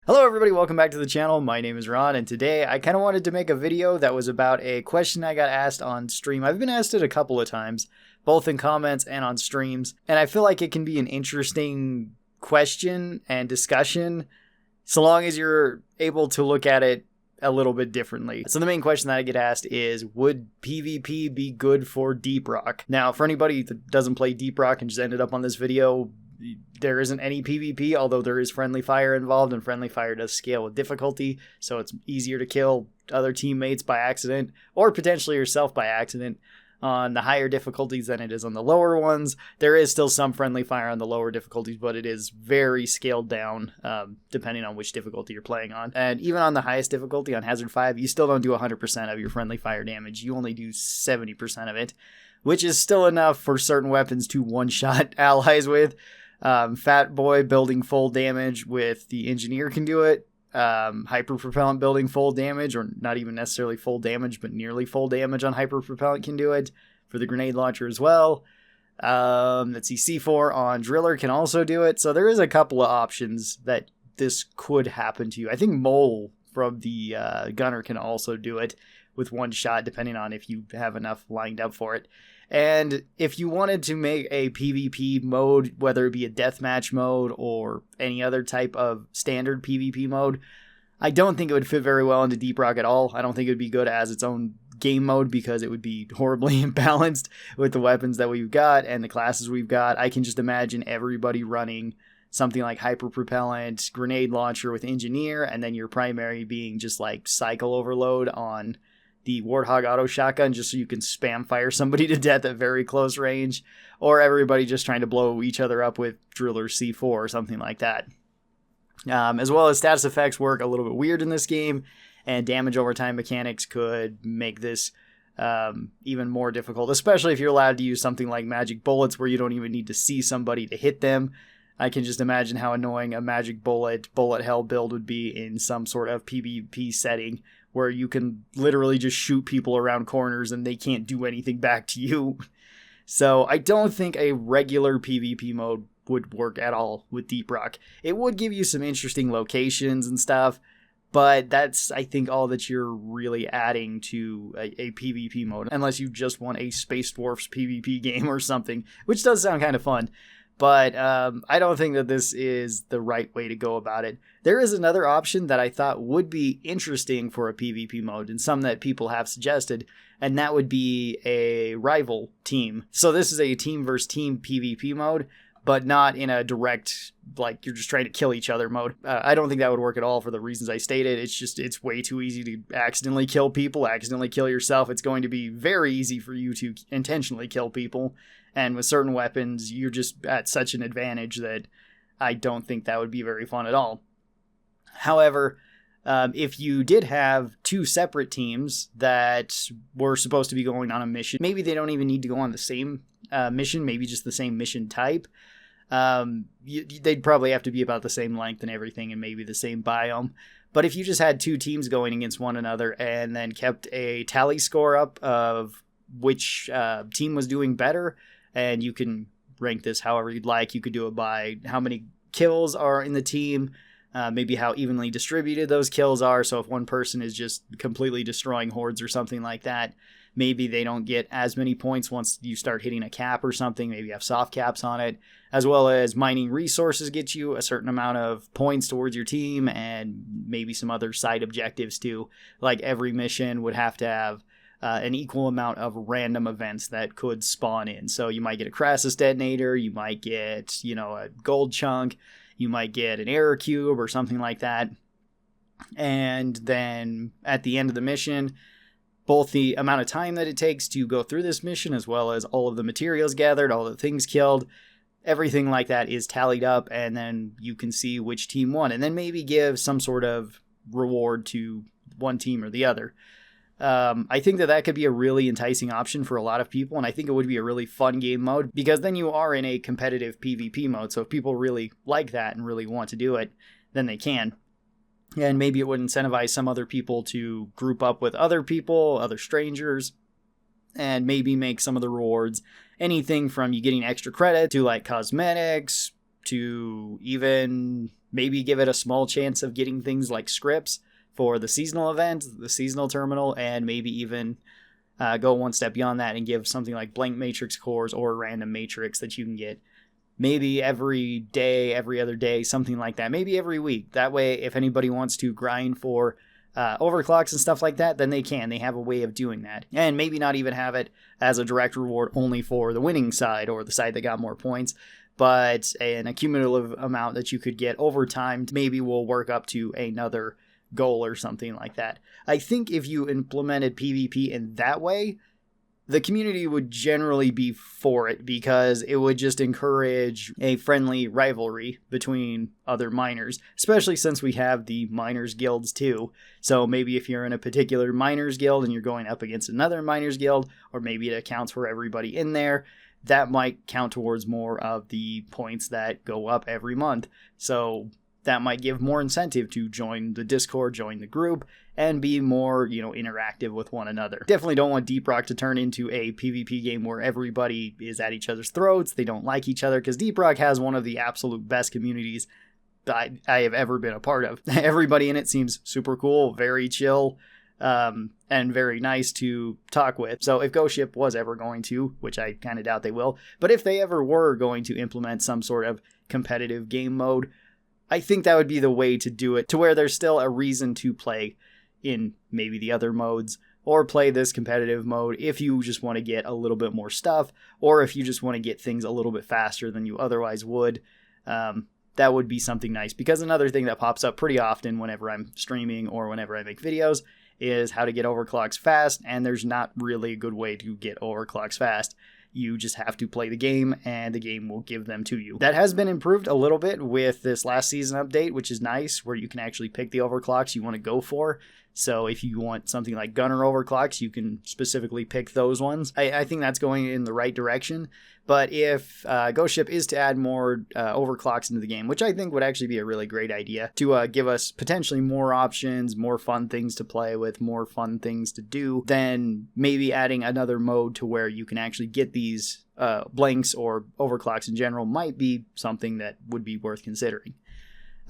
Hello everybody, welcome back to the channel. My name is Ron, and today I kind of wanted to make a video that was about a question I got asked on stream. I've been asked it a couple of times, both in comments and on streams, and I feel like it can be an interesting question and discussion so long as you're able to look at it a little bit differently. So the main question that I get asked is, would PvP be good for Deep Rock? Now, for anybody that doesn't play Deep Rock and just ended up on this video, there isn't any PvP, although there is friendly fire involved, and friendly fire does scale with difficulty, so it's easier to kill other teammates by accident, or potentially yourself by accident, on the higher difficulties than it is on the lower ones. There is still some friendly fire on the lower difficulties, but it is very scaled down, depending on which difficulty you're playing on. And even on the highest difficulty, on Hazard 5, you still don't do 100% of your friendly fire damage. You only do 70% of it, which is still enough for certain weapons to one-shot allies with. Fat Boy building full damage with the Engineer can do it. Hyper Propellant building full damage, or not even necessarily full damage, but nearly full damage on Hyper Propellant can do it. For the Grenade Launcher as well. Let's see, C4 on Driller can also do it. So there is a couple of options that this could happen to you. I think Mole from the Gunner can also do it with one shot, depending on if you have enough lined up for it. And if you wanted to make a PvP mode, whether it be a deathmatch mode or any other type of standard PvP mode, I don't think it would fit very well into Deep Rock at all. I don't think it would be good as its own game mode because it would be horribly imbalanced with the weapons that we've got and the classes we've got. I can just imagine everybody running something like Hyper Propellant, Grenade Launcher with Engineer, and then your primary being just like Cycle Overload on the Warthog Auto Shotgun, just so you can spam fire somebody to death at very close range, or everybody just trying to blow each other up with Driller C4 or something like that. As well as status effects work a little bit weird in this game, and damage over time mechanics could make this even more difficult, especially if you're allowed to use something like magic bullets where you don't even need to see somebody to hit them. I can just imagine how annoying a magic bullet hell build would be in some sort of PvP setting where you can literally just shoot people around corners and they can't do anything back to you. So I don't think a regular PvP mode would work at all with Deep Rock. It would give you some interesting locations and stuff, but that's, I think, all that you're really adding to a PvP mode, unless you just want a Space Dwarfs PvP game or something, which does sound kind of fun. But I don't think that this is the right way to go about it. There is another option that I thought would be interesting for a PvP mode, and some that people have suggested, and that would be a rival team. So this is a team versus team PvP mode, but not in a direct, like, you're just trying to kill each other mode. I don't think that would work at all for the reasons I stated. It's way too easy to accidentally kill people, accidentally kill yourself. It's going to be very easy for you to intentionally kill people. And with certain weapons, you're just at such an advantage that I don't think that would be very fun at all. However, if you did have two separate teams that were supposed to be going on a mission, maybe they don't even need to go on the same mission, maybe just the same mission type. They'd probably have to be about the same length and everything, and maybe the same biome. But if you just had two teams going against one another and then kept a tally score up of which team was doing better, and you can rank this however you'd like. You could do it by how many kills are in the team, maybe how evenly distributed those kills are. So if one person is just completely destroying hordes or something like that, maybe they don't get as many points once you start hitting a cap or something. Maybe you have soft caps on it, as well as mining resources get you a certain amount of points towards your team, and maybe some other side objectives too. Like every mission would have to have an equal amount of random events that could spawn in. So you might get a Crassus detonator, you might get, a gold chunk, you might get an error cube or something like that. And then at the end of the mission, both the amount of time that it takes to go through this mission, as well as all of the materials gathered, all the things killed, everything like that is tallied up, and then you can see which team won, and then maybe give some sort of reward to one team or the other. I think that could be a really enticing option for a lot of people, and I think it would be a really fun game mode, because then you are in a competitive PvP mode, so if people really like that and really want to do it, then they can. And maybe it would incentivize some other people to group up with other people, other strangers, and maybe make some of the rewards anything from you getting extra credit to like cosmetics, to even maybe give it a small chance of getting things like scripts for the seasonal event, the seasonal terminal, and maybe even go one step beyond that and give something like blank matrix cores or random matrix that you can get maybe every day, every other day, something like that, maybe every week. That way, if anybody wants to grind for overclocks and stuff like that, then they can. They have a way of doing that. And maybe not even have it as a direct reward only for the winning side or the side that got more points, but an accumulative amount that you could get over time maybe will work up to another goal or something like that. I think if you implemented PvP in that way, the community would generally be for it because it would just encourage a friendly rivalry between other miners, especially since we have the miners guilds too. So maybe if you're in a particular miners guild and you're going up against another miners guild, or maybe it accounts for everybody in there, that might count towards more of the points that go up every month. So that might give more incentive to join the Discord, join the group, and be more, interactive with one another. Definitely don't want Deep Rock to turn into a PvP game where everybody is at each other's throats, they don't like each other, because Deep Rock has one of the absolute best communities that I have ever been a part of. Everybody in it seems super cool, very chill, and very nice to talk with. So if Ghost Ship was ever going to, which I kind of doubt they will, but if they ever were going to implement some sort of competitive game mode, I think that would be the way to do it, to where there's still a reason to play in maybe the other modes, or play this competitive mode if you just want to get a little bit more stuff, or if you just want to get things a little bit faster than you otherwise would. That would be something nice, because another thing that pops up pretty often whenever I'm streaming or whenever I make videos is how to get overclocks fast, and there's not really a good way to get overclocks fast. You just have to play the game, and the game will give them to you. That has been improved a little bit with this last season update, which is nice, where you can actually pick the overclocks you want to go for. So if you want something like gunner overclocks, you can specifically pick those ones. I think that's going in the right direction. But if Ghost Ship is to add more overclocks into the game, which I think would actually be a really great idea, to give us potentially more options, more fun things to play with, more fun things to do, then maybe adding another mode to where you can actually get these blanks or overclocks in general might be something that would be worth considering.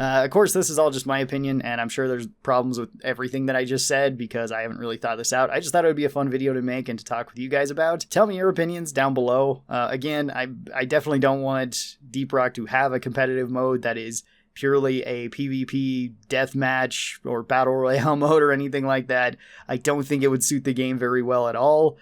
Of course, this is all just my opinion, and I'm sure there's problems with everything that I just said because I haven't really thought this out. I just thought it would be a fun video to make and to talk with you guys about. Tell me your opinions down below. Again, I definitely don't want Deep Rock to have a competitive mode that is purely a PvP deathmatch or battle royale mode or anything like that. I don't think it would suit the game very well at all.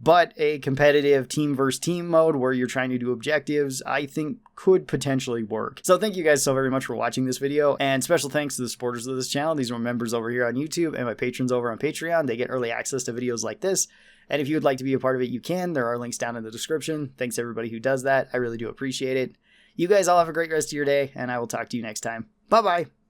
But a competitive team versus team mode where you're trying to do objectives, I think could potentially work. So thank you guys so very much for watching this video, and special thanks to the supporters of this channel. These are my members over here on YouTube and my patrons over on Patreon. They get early access to videos like this, and if you would like to be a part of it, you can. There are links down in the description. Thanks to everybody who does that. I really do appreciate it. You guys all have a great rest of your day, and I will talk to you next time. Bye-bye.